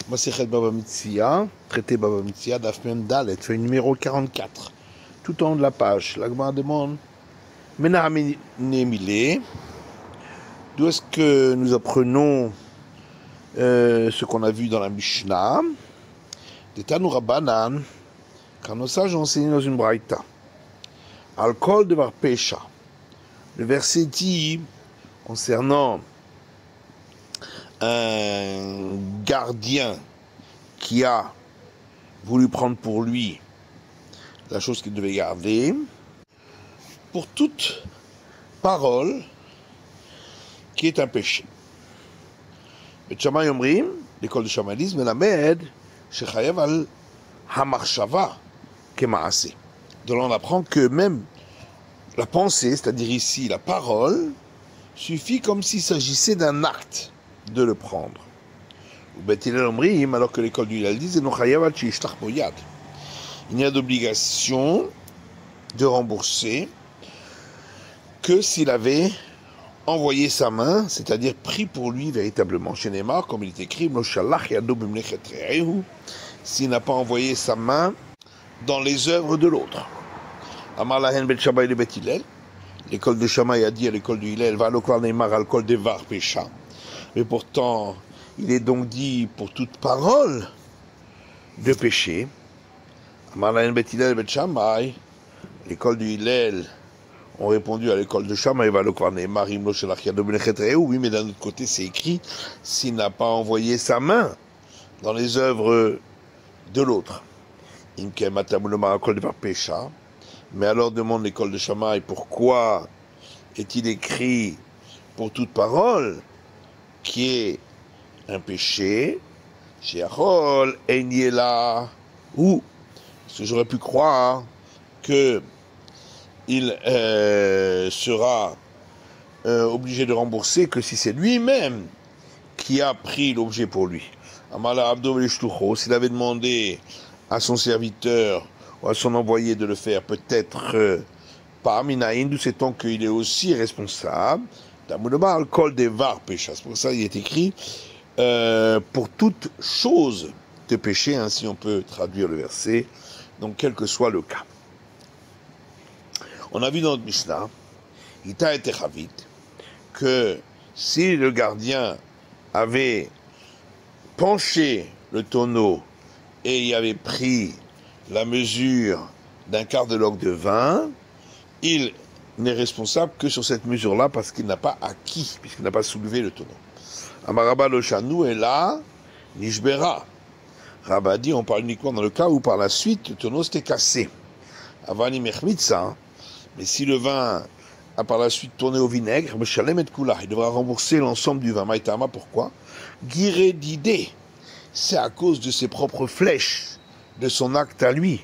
Masechet Baba Metzia, traité Baba Metzia, Daf Mem Dalet, feuille numéro 44, tout en haut de la page. La Gemara demande Mena Nemile, d'où est-ce que nous apprenons ce qu'on a vu dans la Mishnah de Tanu Rabbanan, car nos sages ont enseigné dans une braïta. Alcool de Varpesha. Le verset dit concernant un gardien qui a voulu prendre pour lui la chose qu'il devait garder, pour toute parole qui est un péché. Et Shammai Omrim, l'école de Shammai dit, Melamed, Shechayev al Hamarshava Kemaase. Donc on apprend que même la pensée, c'est-à-dire ici la parole, suffit comme s'il s'agissait d'un acte de le prendre. Alors que l'école du Hillel dit, il n'y a d'obligation de rembourser que s'il avait envoyé sa main, c'est-à-dire pris pour lui véritablement. Chez Neymar, comme il est écrit, s'il n'a pas envoyé sa main dans les œuvres de l'autre. Amar lahen bet Shammai le bet Hillel. L'école de Shammai a dit à l'école du Hillel, va l'okvar Neymar al kol devar pesha. Mais pourtant, il est donc dit pour toute parole de péché. Amar lahen bet Hillel bet Shammai. L'école du Hillel ont répondu à l'école de Shammai, va l'okvar Neymar imlo shelach yado b'nechet re'ehu. Oui, mais d'un autre côté, c'est écrit s'il n'a pas envoyé sa main dans les œuvres de l'autre. Inkem atamulomar al kol devar pesha. Mais alors demande l'école de Shammai, pourquoi est-il écrit pour toute parole qui est un péché, Sheachol Einiela, ou parce que j'aurais pu croire que il sera obligé de rembourser que si c'est lui-même qui a pris l'objet pour lui. Amala Abdo Velishtucho, s'il avait demandé à son serviteur ou à son envoyé de le faire, peut-être par Minaïn, d'où sait-on qu'il est aussi responsable. C'est pour ça qu'il est écrit pour toute chose de péché, ainsi on peut traduire le verset, donc quel que soit le cas. On a vu dans notre Mishnah, Ita et Techavit, que si le gardien avait penché le tonneau et y avait pris la mesure d'un quart de log de vin, il n'est responsable que sur cette mesure-là parce qu'il n'a pas acquis, puisqu'il n'a pas soulevé le tonneau. Amaraba le chanou est là, nishbera. Rabba dit, on parle uniquement dans le cas où par la suite le tonneau s'était cassé. Avani mechmitza, mais si le vin a par la suite tourné au vinaigre, il devra rembourser l'ensemble du vin. Maïtama, pourquoi? Guiré d'idée, c'est à cause de ses propres flèches, de son acte à lui,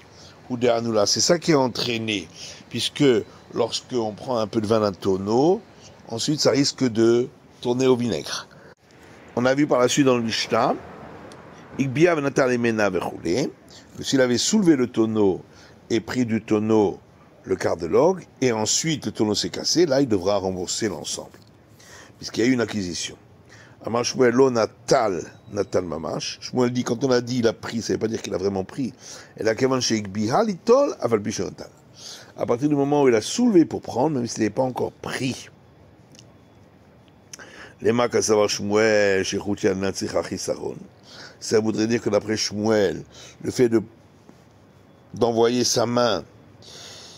ou de Hanoula. C'est ça qui est entraîné, puisque lorsque on prend un peu de vin d'un tonneau, ensuite ça risque de tourner au vinaigre. On a vu par la suite dans le Mishnah, que s'il avait soulevé le tonneau et pris du tonneau le quart de log, et ensuite le tonneau s'est cassé, là il devra rembourser l'ensemble, puisqu'il y a eu une acquisition. Amar Shmuel lo natal mamash. Shmuel dit, quand on a dit il a pris, ça ne veut pas dire qu'il a vraiment pris. Et la kevan sheik bihal itol aval bishonatal. À partir du moment où il a soulevé pour prendre, même s'il n'est pas encore pris. Lema kasavar Shmuel shechouti al natzich achisaron. Ça voudrait dire que d'après Shmuel, le fait d'envoyer sa main,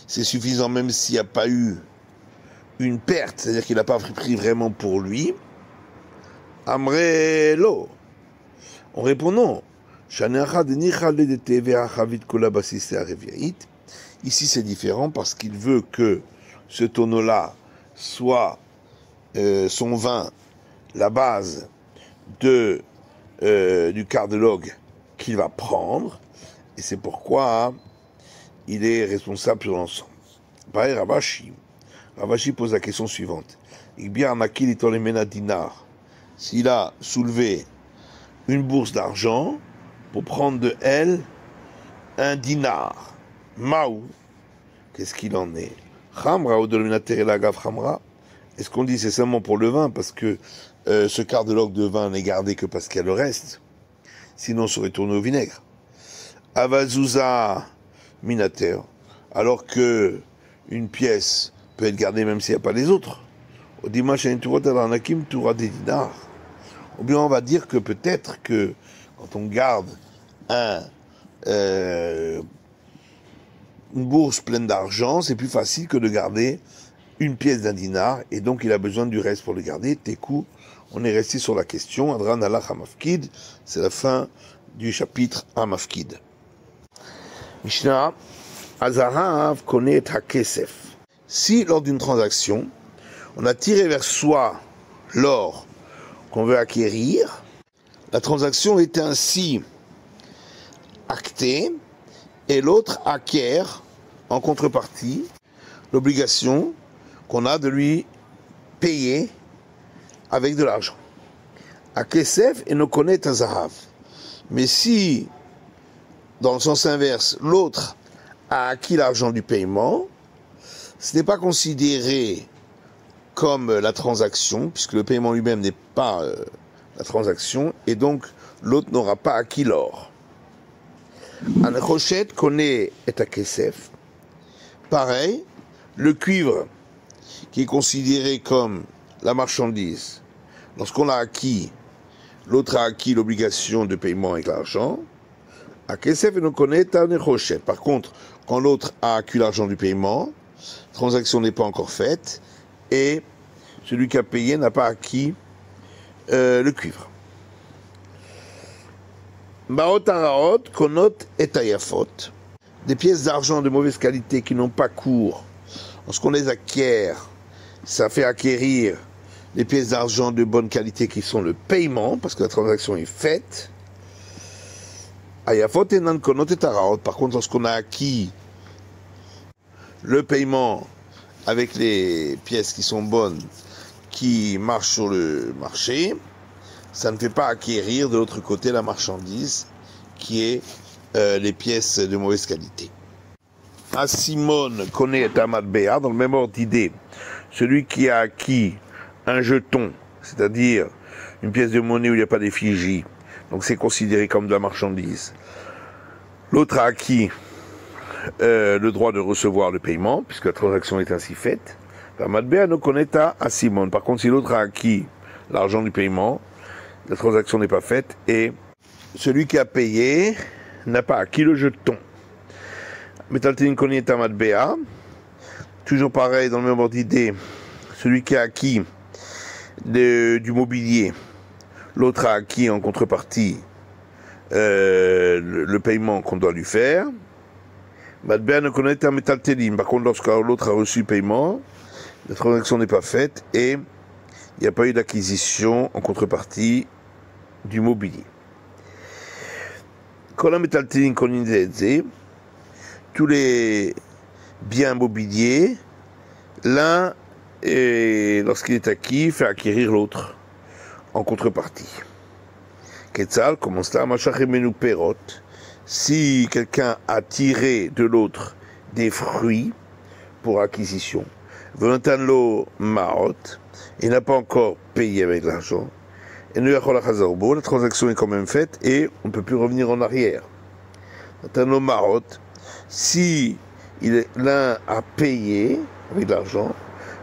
c'est suffisant même s'il n'y a pas eu une perte, c'est-à-dire qu'il n'a pas pris vraiment pour lui. Amrelo. On répond non. Ici c'est différent parce qu'il veut que ce tonneau-là soit son vin, la base du quart de log qu'il va prendre, et c'est pourquoi il est responsable sur l'ensemble. Pareil, Ravashi pose la question suivante. Dinar. S'il a soulevé une bourse d'argent pour prendre de elle un dinar, Maou, qu'est-ce qu'il en est? Khamra ou de l'agav Khamra. Est-ce qu'on dit c'est seulement pour le vin parce que ce quart de log de vin n'est gardé que parce qu'il y a le reste? sinon ça aurait tourné au vinaigre. Avazuza minater, alors que une pièce peut être gardée même s'il n'y a pas les autres. Au dimanche, ou bien on va dire que peut-être que quand on garde une bourse pleine d'argent, c'est plus facile que de garder une pièce d'un dinar, et donc il a besoin du reste pour le garder. Tekou, on est resté sur la question. Adran Allah Hamafkid, c'est la fin du chapitre Hamafkid. Mishnah, Azarav connaît Hakesef. Si lors d'une transaction, on a tiré vers soi l'or qu'on veut acquérir, la transaction est ainsi actée et l'autre acquiert en contrepartie l'obligation qu'on a de lui payer avec de l'argent. Hakesef et ne connaît Azarav. Mais si, dans le sens inverse, l'autre a acquis l'argent du paiement, ce n'est pas considéré comme la transaction, puisque le paiement lui-même n'est pas la transaction, et donc l'autre n'aura pas acquis l'or. Anachoshet connaît et Hakesef. Pareil, le cuivre, qui est considéré comme la marchandise, lorsqu'on l'a acquis, l'autre a acquis l'obligation de paiement avec l'argent. Hakesef ne connaît Anachoshet. Par contre, quand l'autre a acquis l'argent du paiement, la transaction n'est pas encore faite, et celui qui a payé n'a pas acquis le cuivre. Maot araot, konot et ayafot. Des pièces d'argent de mauvaise qualité qui n'ont pas cours, lorsqu'on les acquiert, ça fait acquérir les pièces d'argent de bonne qualité qui sont le paiement, parce que la transaction est faite. Ayafot et nan konot et araot. Par contre, lorsqu'on a acquis le paiement avec les pièces qui sont bonnes, qui marchent sur le marché, ça ne fait pas acquérir de l'autre côté la marchandise qui est les pièces de mauvaise qualité. Asimon connaît Tamad Béa, dans le même ordre d'idée. Celui qui a acquis un jeton, c'est-à-dire une pièce de monnaie où il n'y a pas d'effigie, donc c'est considéré comme de la marchandise. L'autre a acquis le droit de recevoir le paiement, puisque la transaction est ainsi faite. Tamad Béa ne connaît à Asimon. Par contre, si l'autre a acquis l'argent du paiement, la transaction n'est pas faite et celui qui a payé n'a pas acquis le jeton. Metaltin connaît Tamad Béa. Toujours pareil, dans le même ordre d'idée, celui qui a acquis du mobilier, l'autre a acquis en contrepartie le paiement qu'on doit lui faire. Madbéa ne connaît un métaltélim. Par contre, lorsque l'autre a reçu le paiement, la transaction n'est pas faite et il n'y a pas eu d'acquisition en contrepartie du mobilier. Tous les biens mobiliers, l'un, lorsqu'il est acquis, fait acquérir l'autre en contrepartie. Quetzal commence là, Machachemenu Perot. Si quelqu'un a tiré de l'autre des fruits pour acquisition, Volontanlo Maot, il n'a pas encore payé avec l'argent, et la transaction est quand même faite et on ne peut plus revenir en arrière. Volontanlo Maot, si l'un a payé avec l'argent,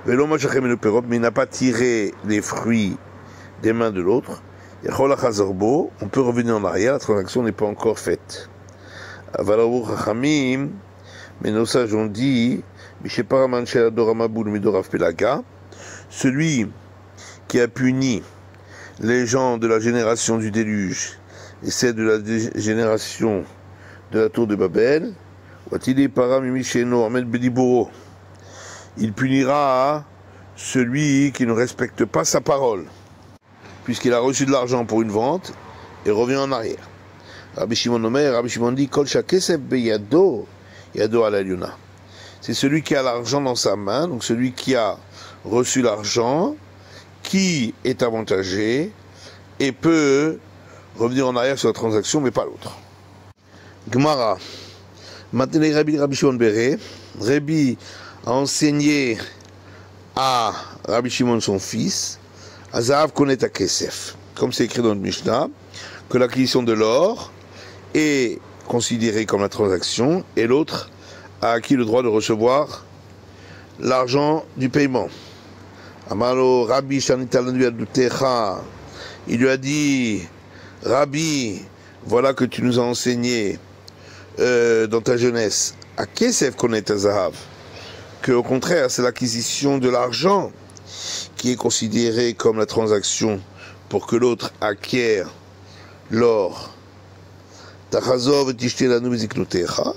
mais il n'a pas tiré les fruits des mains de l'autre, on peut revenir en arrière, la transaction n'est pas encore faite. Mais nos sages ont dit, celui qui a puni les gens de la génération du déluge et celle de la génération de la tour de Babel, il punira celui qui ne respecte pas sa parole, puisqu'il a reçu de l'argent pour une vente et revient en arrière. Rabbi Shimon dit, Kol shakesef beyado, yado ala yuna. C'est celui qui a l'argent dans sa main, donc celui qui a reçu l'argent, qui est avantagé et peut revenir en arrière sur la transaction, mais pas l'autre. Gemara. Maintenant, Rabbi Shimon Béré. Rabbi a enseigné à Rabbi Shimon son fils, Azav connaît Hakesef. Comme c'est écrit dans le Mishnah, que l'acquisition de l'or est considérée comme la transaction et l'autre a acquis le droit de recevoir l'argent du paiement. Amalo Rabbi Shanitalanu Adutecha, il lui a dit, Rabbi, voilà que tu nous as enseigné dans ta jeunesse, à Kesef connaît Zahav, que au contraire c'est l'acquisition de l'argent qui est considérée comme la transaction pour que l'autre acquiert l'or. Tachazov Tishtelanu Beziknutecha,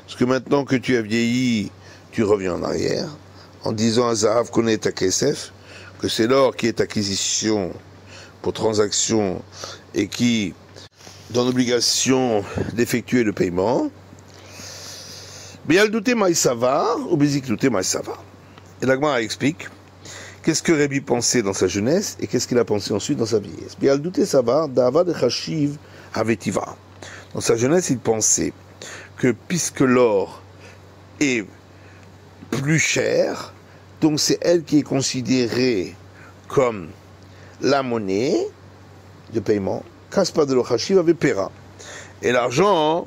parce que maintenant que tu as vieilli, tu reviens en arrière, en disant à Zahav connaît ta Kesef, que c'est l'or qui est acquisition pour transaction et qui dans l'obligation d'effectuer le paiement. Bial douté maïsava ou bizik douté maïsava. Et l'Agmara explique qu'est-ce que Rabbi pensait dans sa jeunesse et qu'est-ce qu'il a pensé ensuite dans sa vieillesse. Bial douté sava dava de chashiv avetiva. Dans sa jeunesse, il pensait que puisque l'or est plus cher, donc c'est elle qui est considérée comme la monnaie de paiement. Kaspa de l'Ochashiv avait Pera. Et l'argent,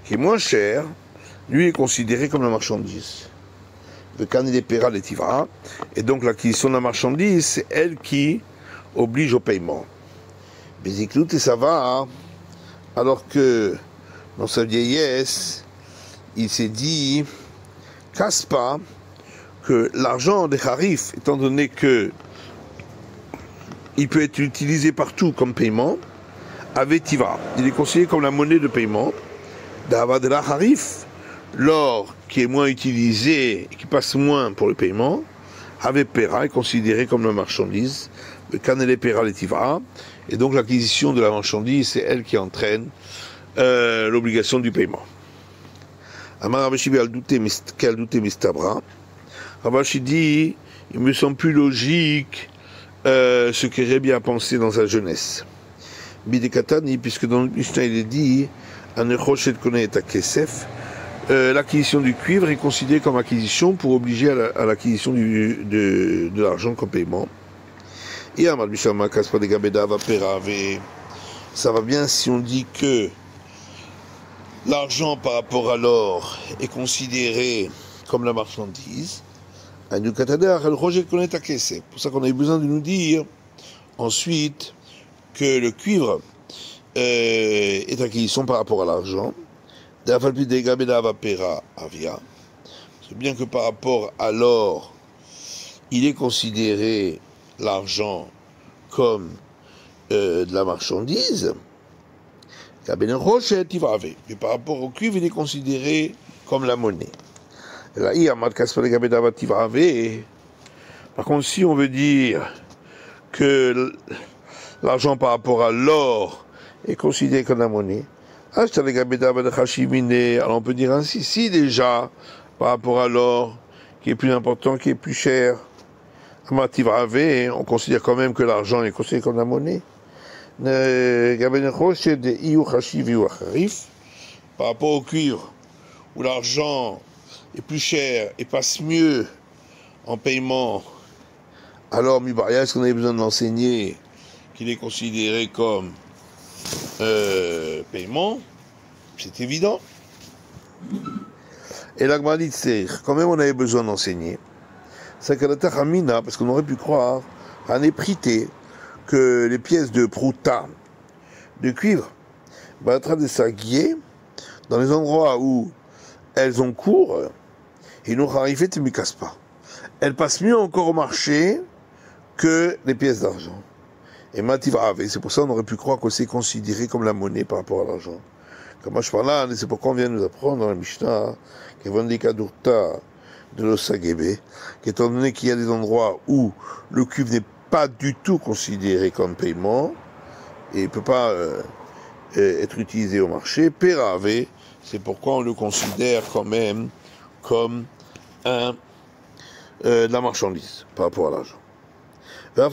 qui est moins cher, lui est considéré comme la marchandise. Le Kan il est Pera les Tivra. Et donc l'acquisition de la marchandise, c'est elle qui oblige au paiement. Béziklout et ça va, alors que dans sa vieillesse, il s'est dit, Kaspa, que l'argent des Harif, étant donné que il peut être utilisé partout comme paiement, Avetiva, il est considéré comme la monnaie de paiement. D'Avadra Harif, l'or qui est moins utilisé, qui passe moins pour le paiement, Avepera est considéré comme la marchandise, le Kanele Pera Letiva, et donc l'acquisition de la marchandise, c'est elle qui entraîne l'obligation du paiement. Amar Rabashi al douté mistabra. Rabashi dit, il me semble plus logique ce que Rabbi a pensé dans sa jeunesse. Bidekatani, puisque dans le Mishnah il est dit, l'acquisition du cuivre est considérée comme acquisition pour obliger à l'acquisition de l'argent comme paiement. Et ça va bien si on dit que l'argent par rapport à l'or est considéré comme la marchandise. C'est pour ça qu'on a eu besoin de nous dire ensuite que le cuivre est acquisition par rapport à l'argent. C'est bien que par rapport à l'or, il est considéré l'argent comme de la marchandise. Mais par rapport au cuivre, il est considéré comme la monnaie. Par contre, si on veut dire que l'argent par rapport à l'or est considéré comme la monnaie, alors on peut dire ainsi, si déjà, par rapport à l'or, qui est plus important, qui est plus cher, on considère quand même que l'argent est considéré comme la monnaie. Par rapport au cuivre, où l'argent est plus cher et passe mieux en paiement, alors Mibaya, est-ce qu'on avait besoin de l'enseigner qu'il est considéré comme paiement? C'est évident. Et l'Agma dit, c'est quand même on avait besoin d'enseigner. C'est que la Tachamina, parce qu'on aurait pu croire, en éprité, que les pièces de prouta, de cuivre, de saguier, dans les endroits où elles ont cours, et nous arrivent, tu ne casses pas. Elles passent mieux encore au marché que les pièces d'argent. Et c'est pour ça qu'on aurait pu croire que c'est considéré comme la monnaie par rapport à l'argent. Comme je parle là, c'est pourquoi on vient nous apprendre dans la Mishnah, qui est Kadurta de l'Osagebe, qu'étant donné qu'il y a des endroits où le cuivre n'est pas du tout considéré comme paiement, et il ne peut pas être utilisé au marché, Perave, c'est pourquoi on le considère quand même comme de la marchandise par rapport à l'argent. La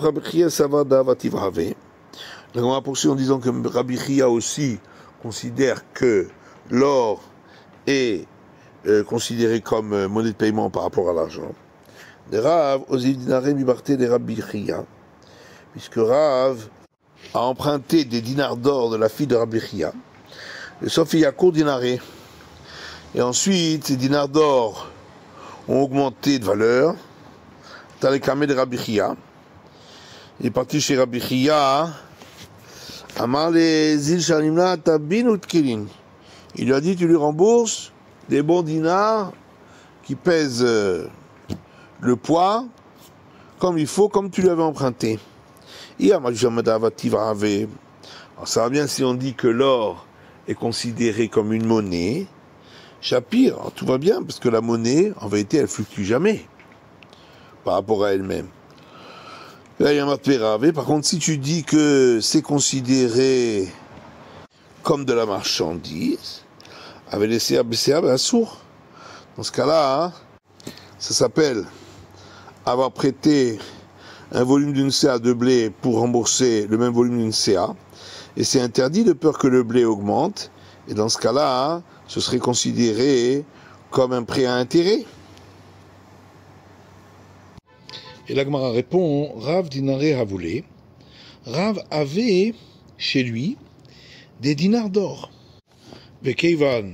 Gemara poursuit en disant que Rabbi Chia aussi considère que l'or est considéré comme monnaie de paiement par rapport à l'argent. De Rav, aux dinaré mibarté de Rabbi Chia, puisque Rav, a emprunté des dinars d'or de la fille de Rabbi Chia, le Sofi Yakour dinaré. Et ensuite, ces dinars d'or ont augmenté de valeur. Dans les camés de Rabbi Chia, il est parti chez Rabbi Chia. Amar les îles Shalimna Tabin ou Tkilin. Il lui a dit, tu lui rembourses des bons dinars qui pèsent le poids comme il faut, comme tu lui avais emprunté. Alors ça va bien si on dit que l'or est considéré comme une monnaie. Shapir, tout va bien, parce que la monnaie, en vérité, elle fluctue jamais par rapport à elle-même. Par contre, si tu dis que c'est considéré comme de la marchandise, avec les CABCA, ben sourd. Dans ce cas-là, ça s'appelle avoir prêté un volume d'une CA de blé pour rembourser le même volume d'une CA. Et c'est interdit de peur que le blé augmente. Et dans ce cas-là, ce serait considéré comme un prêt à intérêt. Et la Gemara répond, Rav dinaré Ravoulé. Rav avait chez lui des dinars d'or. Vekeivan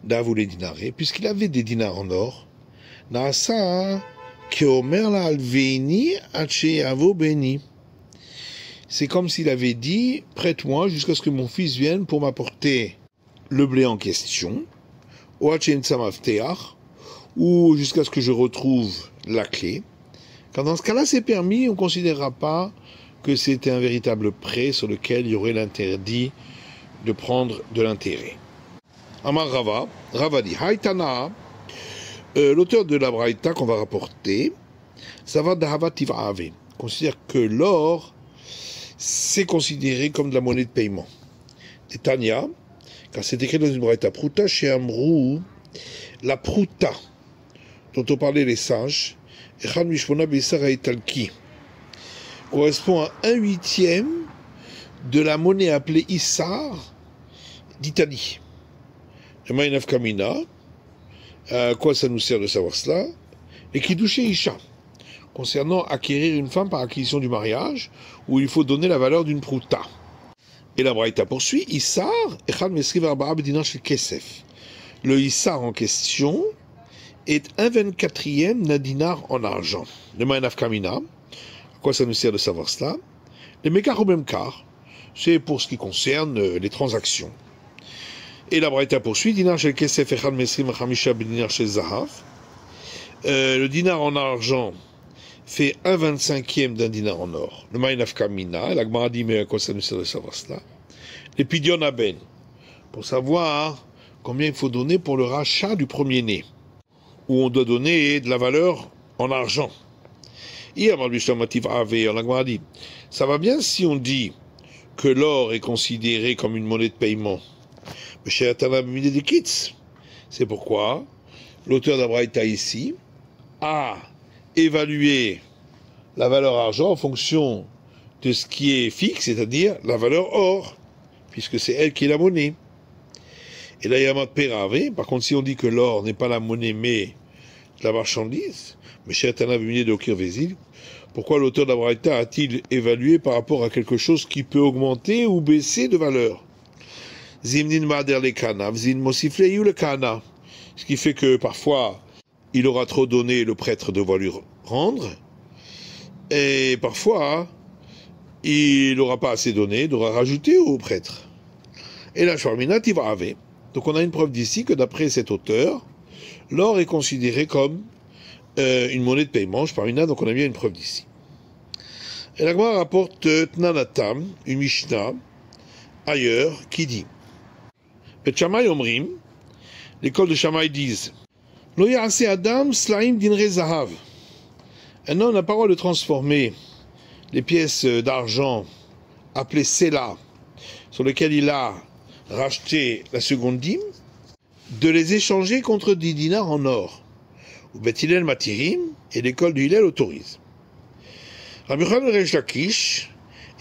d'Avoulé dinaré, puisqu'il avait des dinars en or, Naasa keomer la alveini ache avo beni. C'est comme s'il avait dit, prête-moi jusqu'à ce que mon fils vienne pour m'apporter le blé en question, ou jusqu'à ce que je retrouve la clé. Quand dans ce cas-là, c'est permis, on ne considérera pas que c'était un véritable prêt sur lequel il y aurait l'interdit de prendre de l'intérêt. Amar Rava, Rava dit, Haïtana, l'auteur de la Braïta qu'on va rapporter, ça va d'Hava Tiv'ave, considère que l'or, c'est considéré comme de la monnaie de paiement. Et Tania, car c'est écrit dans une Braïta, Pruta chez Amrou, la Pruta, dont on parlait les sages, correspond à 1/8 de la monnaie appelée Issar d'Italie. À quoi ça nous sert de savoir cela? Et Kidouché Isha, concernant acquérir une femme par acquisition du mariage, où il faut donner la valeur d'une prouta. Et la Braïta poursuit, Issar, le Issar en question est 1/24 d'un dinar en argent. Le Ma'anaf Kamina, à quoi ça nous sert de savoir cela? Le Mekar ou Memkar, c'est pour ce qui concerne les transactions. Et la Braïta poursuit, dinar shel kesef echad mesrim chamisha b'dinar shel zahav. Le dinar en argent fait 1/25 d'un dinar en or. Le Ma'anaf Kamina, la Gemara dit, mais à quoi ça nous sert de savoir cela? Les Pidion Aben, pour savoir combien il faut donner pour le rachat du premier-né, où on doit donner de la valeur en argent. Et on dit, ça va bien si on dit que l'or est considéré comme une monnaie de paiement. C'est pourquoi l'auteur d'Abraïta ici a évalué la valeur argent en fonction de ce qui est fixe, c'est-à-dire la valeur or, puisque c'est elle qui est la monnaie. Et là, il y a Pérave. Par contre, si on dit que l'or n'est pas la monnaie, mais la marchandise, mais chez Atana de Okir Vézil, pourquoi l'auteur d'Abraïta a-t-il évalué par rapport à quelque chose qui peut augmenter ou baisser de valeur? Zimnin Mader le Kana, Zin Mosifle Yu le Kana. Ce qui fait que parfois, il aura trop donné, le prêtre devra lui rendre, et parfois, il n'aura pas assez donné, il devra rajouter au prêtre. Et la Shwarmina Tiv'ave. Donc on a une preuve d'ici que d'après cet auteur, l'or est considéré comme une monnaie de paiement, Shwarmina, donc on a bien une preuve d'ici. Et la Gemara rapporte Tnanatam, une Mishnah, ailleurs, qui dit Bet Shammai Omrim, l'école de Shammai disent Lo ya'ase Adam slaim dinre zahav. Un homme n'a pas le droit de transformer les pièces d'argent appelées Sela, sur lesquelles il a racheté la seconde dîme, de les échanger contre 10 dinars en or. Ou Bet Hillel Matirim, et l'école du Hillel autorise. Rabbi Yochanan et Resh Lakish,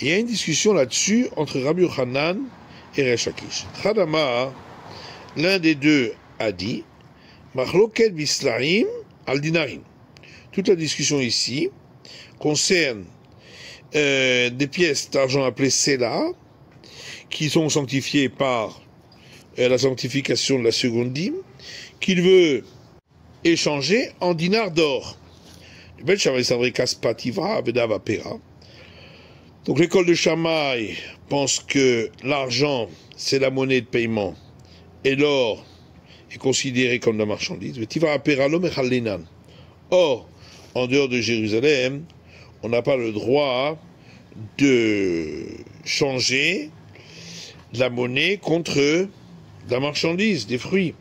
il y a une discussion là-dessus entre Rabbi Yochanan et Resh Lakish. Chadama, l'un des deux a dit Machloket bislaim al dinarim. Toute la discussion ici concerne des pièces d'argent appelées Sela, qui sont sanctifiées par la sanctification de la seconde dîme, qu'il veut échanger en dinars d'or. Donc l'école de Shammai pense que l'argent, c'est la monnaie de paiement, et l'or est considéré comme la marchandise. Or, en dehors de Jérusalem, on n'a pas le droit de changer la monnaie contre la marchandise, des fruits.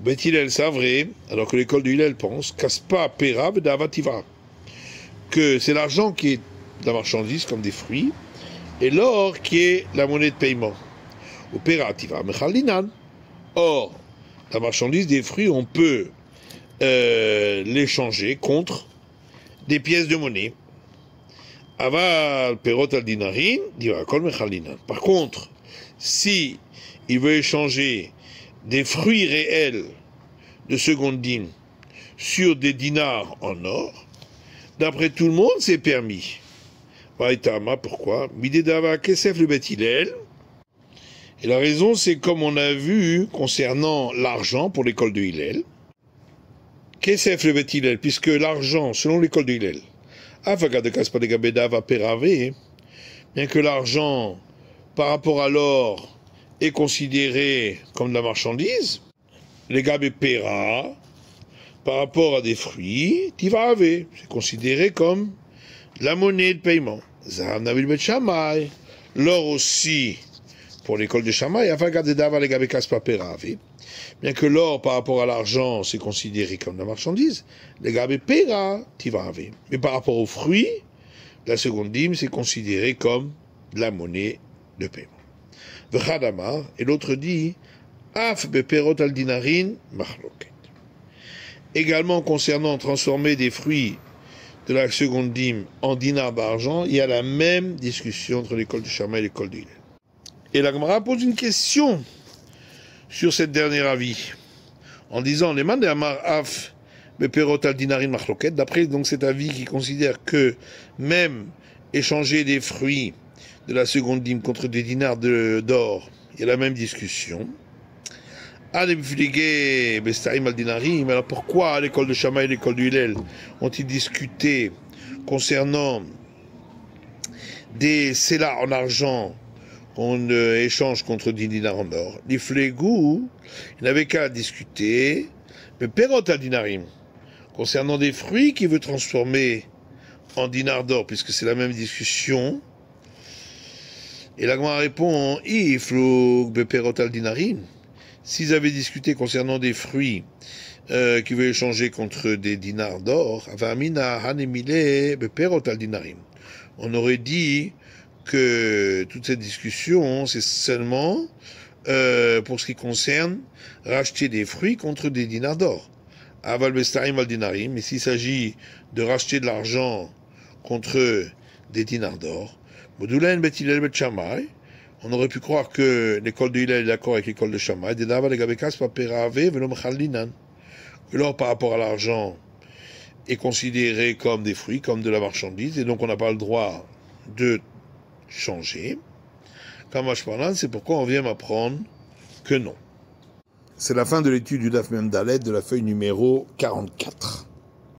Beth Hillel, c'est vrai, alors que l'école de Hillel pense, Kaspa, Pera, Vedavativa, que c'est l'argent qui est la marchandise comme des fruits, et l'or qui est la monnaie de paiement. Opérativa, Mechalinan. Or, la marchandise des fruits, on peut l'échanger contre des pièces de monnaie. Aval, Perot al Dinarin, Divakol Mechalinan. Par contre, si il veut échanger des fruits réels de seconde dîme sur des dinars en or, d'après tout le monde, c'est permis. Vaïtama, pourquoi? Midedava Kesef le Beth Hillel. Et la raison, c'est comme on a vu concernant l'argent pour l'école de Hillel. Kesef le Beth Hillel, puisque l'argent, selon l'école de Hillel, Afagade Kaspadegabeda va péraver, bien que l'argent, par rapport à l'or, est considéré comme de la marchandise, les gabé pera, par rapport à des fruits, tivave, c'est considéré comme la monnaie de paiement. L'or aussi, pour l'école de Shammai, bien que l'or par rapport à l'argent, c'est considéré comme la marchandise, les gabé pera, tivave. Mais par rapport aux fruits, la seconde dîme, c'est considéré comme la monnaie de paiement. Et l'autre dit, Af beperot al dinarin machloket. Également concernant transformer des fruits de la seconde dîme en dinars d'argent, il y a la même discussion entre l'école de Shammai et l'école de Hillel. Et la Gemara pose une question sur cette dernière avis, en disant, les man de Amar Af beperot al dinarin machloket, d'après donc cet avis qui considère que même échanger des fruits de la seconde dîme contre des dinars d'or, il y a la même discussion. Alors pourquoi à l'école de Shammai et l'école du Hillel ont-ils discuté concernant des Sela en argent qu'on échange contre des dinars en or? Les flégous, il n'avait qu'à discuter, mais perot al dinarim, concernant des fruits qu'il veut transformer en dinars d'or, puisque c'est la même discussion. Et la Gemara répond, Iflug beperot al dinarim. S'ils avaient discuté concernant des fruits qu'ils veulent échanger contre des dinars d'or, on aurait dit que toute cette discussion, c'est seulement pour ce qui concerne racheter des fruits contre des dinars d'or. Aval bestarim al dinarim, mais s'il s'agit de racheter de l'argent contre des dinars d'or, Modulain bet Hillel bet Shammai, on aurait pu croire que l'école de Hillel est d'accord avec l'école de Shammai, que l'or par rapport à l'argent est considéré comme des fruits, comme de la marchandise, et donc on n'a pas le droit de changer. C'est pourquoi on vient m'apprendre que non. C'est la fin de l'étude du Daf Mem Dalet de la feuille numéro 44.